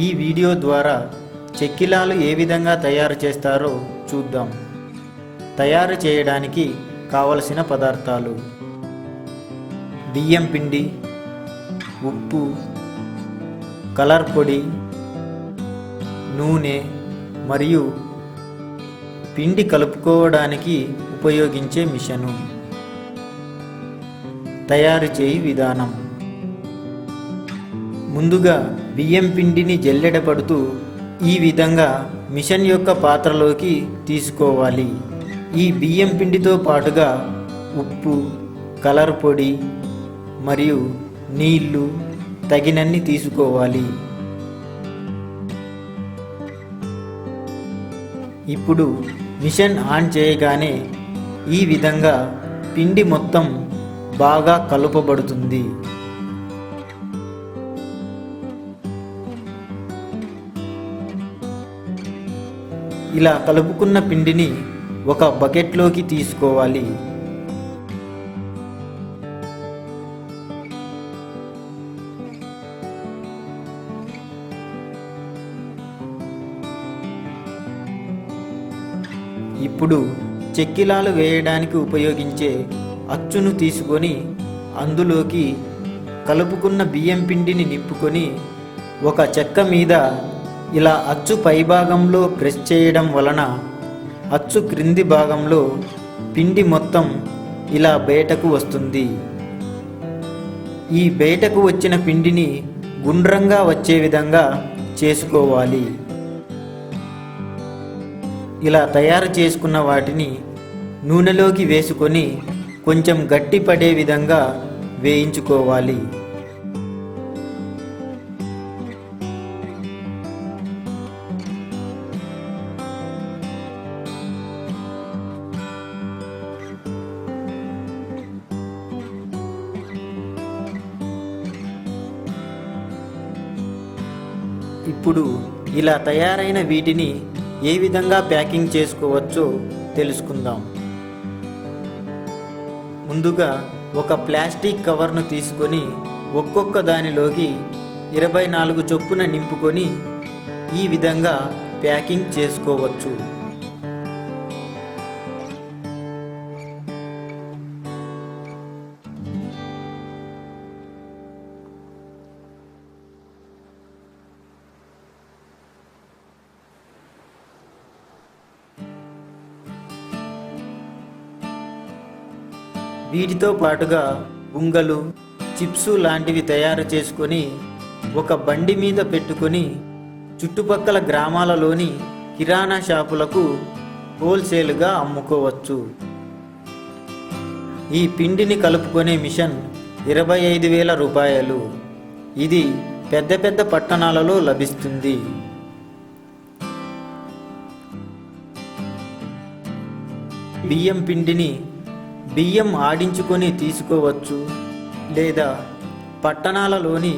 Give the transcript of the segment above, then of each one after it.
ఈ వీడియో ద్వారా చెక్కిలాలు ఏ విధంగా తయారు చేస్తారో చూద్దాం. తయారు చేయడానికి కావలసిన పదార్థాలు: బియ్యం పిండి, ఉప్పు, కలర్ పొడి, నూనె మరియు పిండి కలుపుకోవడానికి ఉపయోగించే మిషను. తయారు చేయి విధానం: ముందుగా బియ్యం పిండిని జల్లెడ పడుతూ ఈ విధంగా మిషన్ యొక్క పాత్రలోకి తీసుకోవాలి. ఈ బియ్యం పిండితో పాటుగా ఉప్పు, కలర్ పొడి మరియు నీళ్లు తగినన్ని తీసుకోవాలి. ఇప్పుడు మిషన్ ఆన్ చేయగానే ఈ విధంగా పిండి మొత్తం బాగా కలుపబడుతుంది. ఇలా కలుపుకున్న పిండిని ఒక బకెట్లోకి తీసుకోవాలి. ఇప్పుడు చెక్కిలాలు వేయడానికి ఉపయోగించే అచ్చును తీసుకొని అందులోకి కలుపుకున్న బియ్యం పిండిని నింపుకొని ఒక చెక్క మీద ఇలా అచ్చు పైభాగంలో ప్రెస్ చేయడం వలన అచ్చు క్రింది భాగంలో పిండి మొత్తం ఇలా బయటకు వస్తుంది. ఈ బయటకు వచ్చిన పిండిని గుండ్రంగా వచ్చే విధంగా చేసుకోవాలి. ఇలా తయారు చేసుకున్న వాటిని నూనెలోకి వేసుకొని కొంచెం గట్టి పడే విధంగా వేయించుకోవాలి. ఇప్పుడు ఇలా తయారైన వీటిని ఏ విధంగా ప్యాకింగ్ చేసుకోవచ్చో తెలుసుకుందాం. ముందుగా ఒక ప్లాస్టిక్ కవర్ను తీసుకొని ఒక్కొక్క దానిలోకి 24 చొప్పున నింపుకొని ఈ విధంగా ప్యాకింగ్ చేసుకోవచ్చు. వీటితో పాటుగా ఉంగలు, చిప్సు లాంటివి తయారు చేసుకొని ఒక బండి మీద పెట్టుకొని చుట్టుపక్కల గ్రామాలలోని కిరాణా షాపులకు హోల్సేల్గా అమ్ముకోవచ్చు. ఈ పిండిని కలుపుకునే మిషన్ 25,000 రూపాయలు. ఇది పెద్ద పెద్ద పట్టణాలలో లభిస్తుంది. బియ్యం పిండిని బియ్యం ఆడించుకొని తీసుకోవచ్చు లేదా పట్టణాలలోని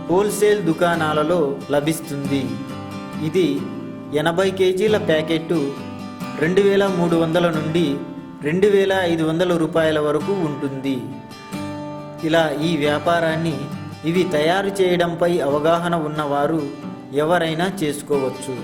హోల్సేల్ దుకాణాలలో లభిస్తుంది. ఇది 80 కేజీల ప్యాకెట్టు 2,300 నుండి 2,500 రూపాయల వరకు ఉంటుంది. ఇలా ఈ వ్యాపారాన్ని ఇవి తయారు చేయడంపై అవగాహన ఉన్నవారు ఎవరైనా చేసుకోవచ్చు.